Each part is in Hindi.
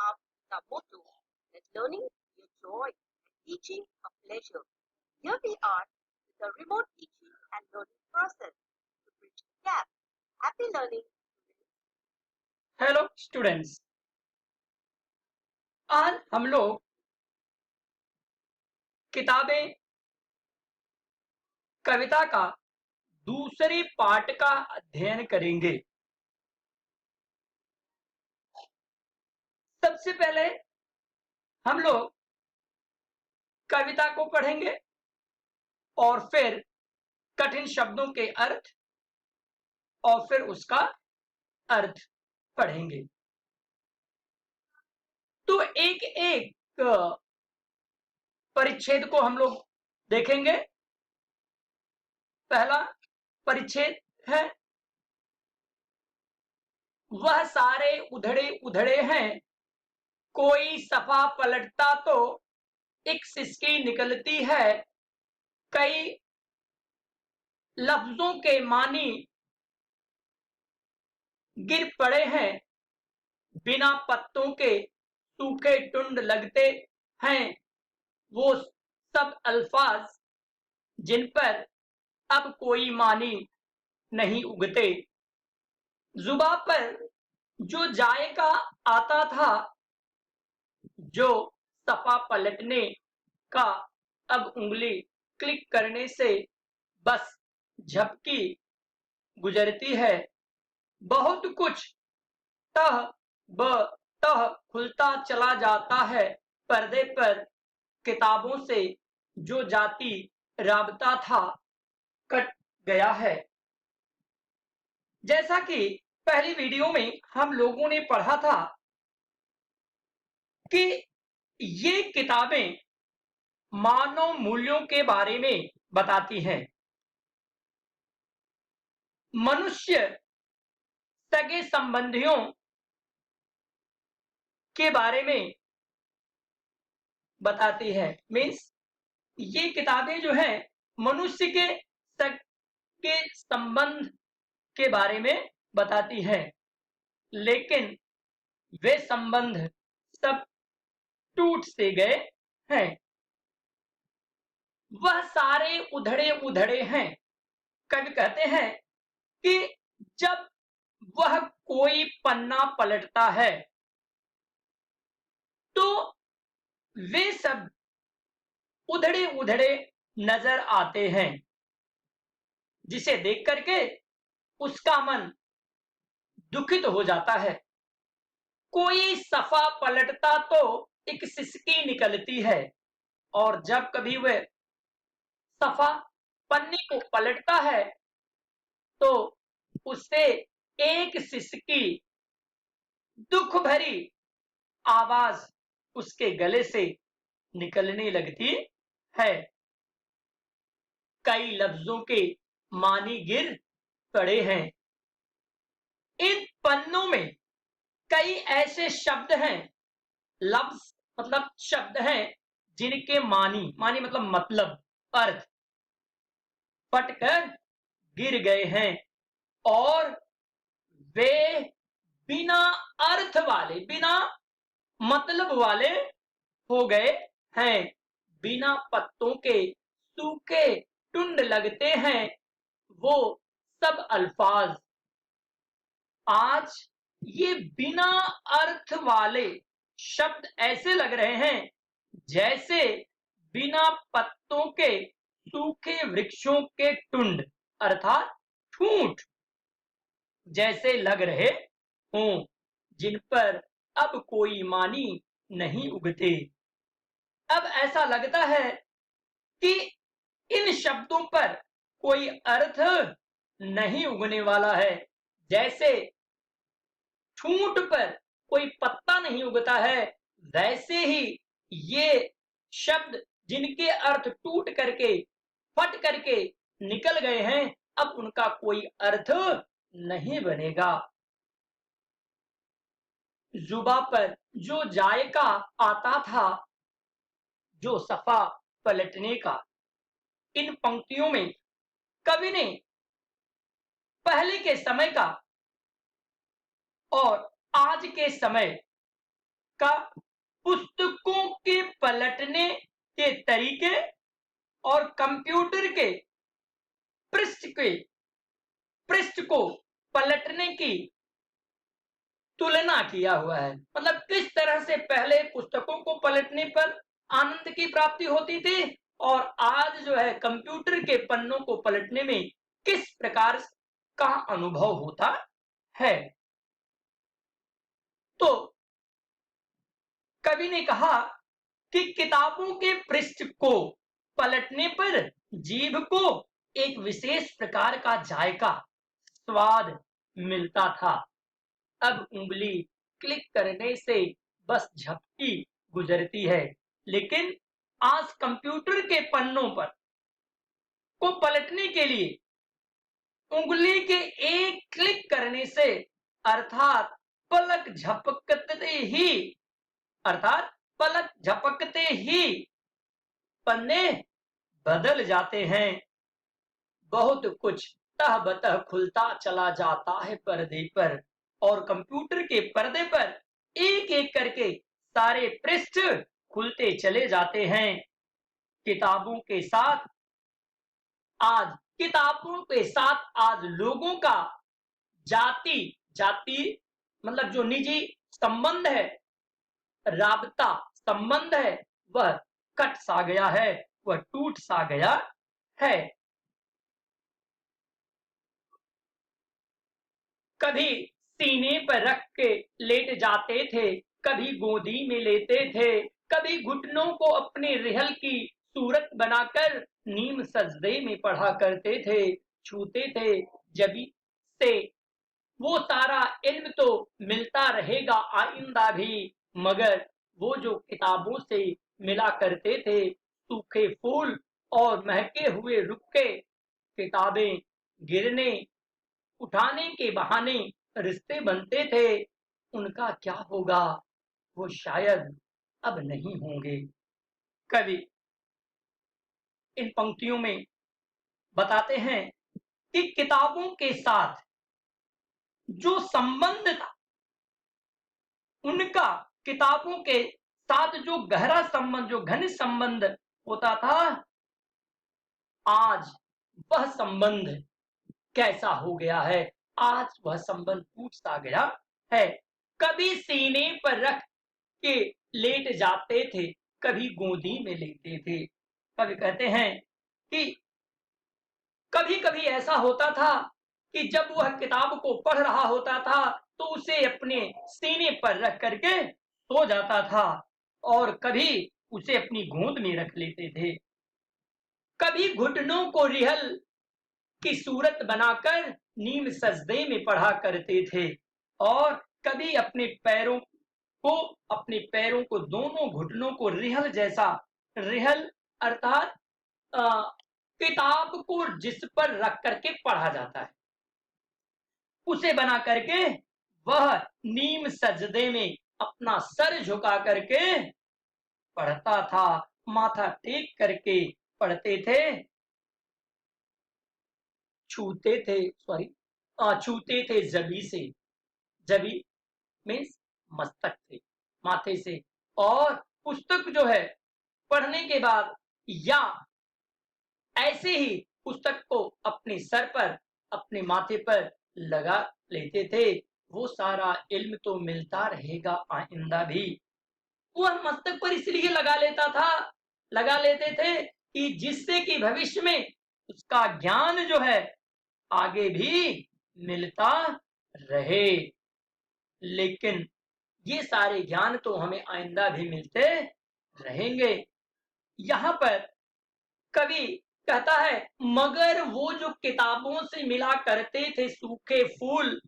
have the motto that learning is a joy and teaching a pleasure. Here we are with the remote teaching and learning process to bridge the gap. Happy learning! Hello students, आज हम लोग किताबें कविता का दूसरे पार्ट का अध्ययन करेंगे। सबसे पहले हम लोग कविता को पढ़ेंगे और फिर कठिन शब्दों के अर्थ और फिर उसका अर्थ पढ़ेंगे। तो एक एक परिच्छेद को हम लोग देखेंगे। पहला परिच्छेद है, वह सारे उधड़े उधड़े हैं, कोई सफा पलटता तो एक सिसकी निकलती है, कई लफ्जों के मानी गिर पड़े हैं, बिना पत्तों के सूखे टुंड लगते हैं, वो सब अल्फाज जिन पर अब कोई मानी नहीं उगते। जुबां पर जो जायका आता था, जो सफा पलटने का अब उंगली क्लिक करने से बस झपकी गुजरती है। बहुत कुछ तह ब तह खुलता चला जाता है, पर्दे पर किताबों से जो जाती राबता था कट गया है। जैसा कि पहली वीडियो में हम लोगों ने पढ़ा था कि ये किताबें मानव मूल्यों के बारे में बताती हैं। मनुष्य सगे संबंधियों के बारे में बताती है। मीन्स ये किताबें जो है मनुष्य के सगे संबंध के बारे में बताती है, लेकिन वे संबंध सब टूट से गए हैं। वह सारे उधड़े उधड़े हैं। कवि कहते हैं कि जब वह कोई पन्ना पलटता है तो वे सब उधड़े उधड़े नजर आते हैं, जिसे देख करके उसका मन दुखित हो जाता है। कोई सफा पलटता तो एक सिसकी निकलती है, और जब कभी वह सफा पन्ने को पलटता है तो उससे एक सिसकी दुख भरी आवाज उसके गले से निकलने लगती है। कई लफ्जों के मानी गिर पड़े हैं। इन पन्नों में कई ऐसे शब्द हैं, लफ्ज मतलब शब्द हैं, जिनके मानी मतलब अर्थ फटकर गिर गए हैं और वे बिना अर्थ वाले, बिना मतलब वाले हो गए हैं। बिना पत्तों के सूखे टुंड लगते हैं, वो सब अल्फाज। आज ये बिना अर्थ वाले शब्द ऐसे लग रहे हैं जैसे बिना पत्तों के सूखे वृक्षों के टुंड अर्थात ठूंठ जैसे लग रहे हों, जिन पर अब कोई मानी नहीं उगते। अब ऐसा लगता है कि इन शब्दों पर कोई अर्थ नहीं उगने वाला है। जैसे ठूंठ पर कोई पत्ता नहीं उगता है, वैसे ही ये शब्द जिनके अर्थ टूट करके फट करके निकल गए हैं, अब उनका कोई अर्थ नहीं बनेगा। जुबां पर जो जायका आता था, जो सफा पलटने का। इन पंक्तियों में कवि ने पहले के समय का और आज के समय का पुस्तकों के पलटने के तरीके और कंप्यूटर के पृष्ठ को पलटने की तुलना किया हुआ है। मतलब किस तरह से पहले पुस्तकों को पलटने पर आनंद की प्राप्ति होती थी और आज जो है कंप्यूटर के पन्नों को पलटने में किस प्रकार का अनुभव होता है। तो कवि ने कहा कि किताबों के पृष्ठ को पलटने पर जीभ को एक विशेष प्रकार का जायका, स्वाद मिलता था। अब उंगली क्लिक करने से बस झपकी गुजरती है, लेकिन आज कंप्यूटर के पन्नों पर को पलटने के लिए उंगली के एक क्लिक करने से अर्थात पलक झपकते ही पन्ने बदल जाते हैं। बहुत कुछ तह-बतह खुलता चला जाता है पर्दे पर और कंप्यूटर के पर्दे पर एक-एक करके सारे पृष्ठ खुलते चले जाते हैं। किताबों के साथ आज लोगों का जाति मतलब जो निजी संबंध है, राबता संबंध है, वह कट सा गया है, वह टूट सा गया है। कभी सीने पर रख के लेट जाते थे, कभी गोदी में लेते थे, कभी घुटनों को अपने रिहल की सूरत बनाकर नीम सजदे में पढ़ा करते थे, छूते थे जबी से। वो सारा इल्म तो मिलता रहेगा आइंदा भी, मगर वो जो किताबों से मिला करते थे सूखे फूल और महके हुए रुक्के, किताबें गिरने उठाने के बहाने रिश्ते बनते थे, उनका क्या होगा, वो शायद अब नहीं होंगे। कवि इन पंक्तियों में बताते हैं कि किताबों के साथ जो संबंध था, उनका किताबों के साथ जो गहरा संबंध, जो घनिष्ठ संबंध होता था, आज वह संबंध कैसा हो गया है, आज वह संबंध टूट सा गया है। कभी सीने पर रख के लेट जाते थे, कभी गोदी में लेते थे। कवि कहते हैं कि कभी कभी ऐसा होता था कि जब वह किताब को पढ़ रहा होता था तो उसे अपने सीने पर रख करके सो जाता था और कभी उसे अपनी गोद में रख लेते थे। कभी घुटनों को रिहल की सूरत बनाकर नीम सजदे में पढ़ा करते थे और कभी अपने पैरों को दोनों घुटनों को रिहल अर्थात किताब को जिस पर रख करके पढ़ा जाता है उसे बना करके वह नीम सजदे में अपना सर झुका करके पढ़ता था, माथा टेक करके पढ़ते थे, छूते थे जबी से, जबी मीन्स मस्तक थे, माथे से, और पुस्तक जो है पढ़ने के बाद या ऐसे ही पुस्तक को अपने सर पर, अपने माथे पर लगा लेते थे। वो सारा इल्म तो मिलता रहेगा आइंदा भी। वह मस्तक पर इसलिए लगा लेते थे कि जिससे कि भविष्य में उसका ज्ञान जो है आगे भी मिलता रहे। लेकिन ये सारे ज्ञान तो हमें आइंदा भी मिलते रहेंगे। यहाँ पर कवि कहता है, मगर वो जो किताबों से मिला करते थे सूखे फूल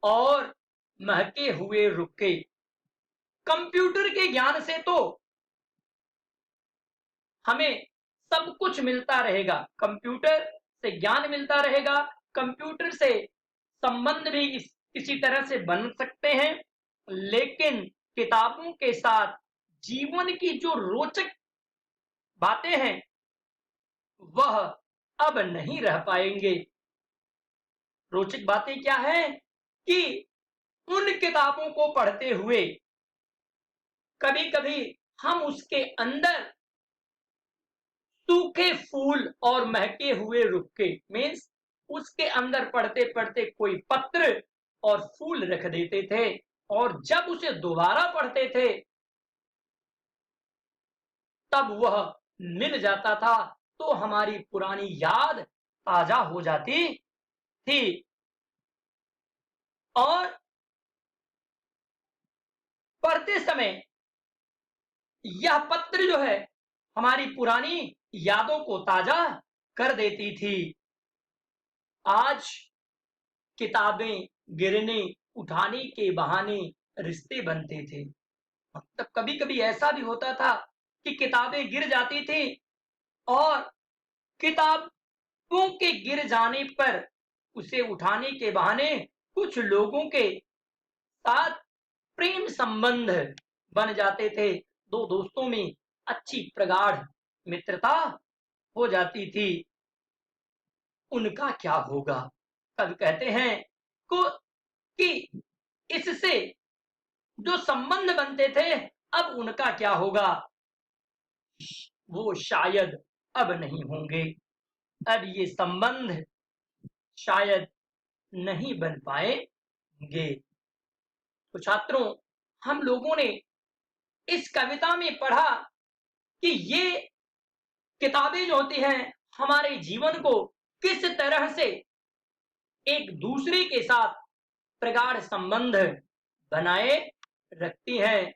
और महके हुए रुक्के, कंप्यूटर के ज्ञान से तो हमें सब कुछ मिलता रहेगा, कंप्यूटर से ज्ञान मिलता रहेगा, कंप्यूटर से संबंध भी किसी तरह से बन सकते हैं, लेकिन किताबों के साथ जीवन की जो रोचक बातें हैं वह अब नहीं रह पाएंगे। रोचक बातें क्या है कि उन किताबों को पढ़ते हुए कभी कभी हम उसके अंदर सूखे फूल और महके हुए रुखे मीन्स उसके अंदर पढ़ते पढ़ते कोई पत्र और फूल रख देते थे, और जब उसे दोबारा पढ़ते थे तब वह मिल जाता था, तो हमारी पुरानी याद ताजा हो जाती थी। और पढ़ते समय यह पत्र जो है हमारी पुरानी यादों को ताजा कर देती थी। आज किताबें गिरने उठाने के बहाने रिश्ते बनते थे। मतलब कभी कभी ऐसा भी होता था कि किताबें गिर जाती थी, और किताबों के गिर जाने पर उसे उठाने के बहाने कुछ लोगों के साथ प्रेम संबंध बन जाते थे। दो दोस्तों में अच्छी प्रगाढ़ मित्रता हो जाती थी। उनका क्या होगा? कभी कहते हैं कि इससे जो संबंध बनते थे अब उनका क्या होगा? वो शायद अब नहीं होंगे, अब ये संबंध शायद नहीं बन पाएंगे। तो छात्रों, हम लोगों ने इस कविता में पढ़ा कि ये किताबें जो होती हैं हमारे जीवन को किस तरह से एक दूसरे के साथ प्रगाढ़ संबंध बनाए रखती हैं।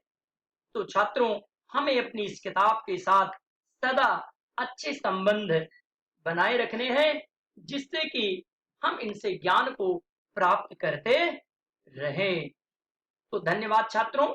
तो छात्रों, हमें अपनी इस किताब के साथ सदा अच्छे संबंध बनाए रखने हैं, जिससे कि हम इनसे ज्ञान को प्राप्त करते रहें। तो धन्यवाद छात्रों।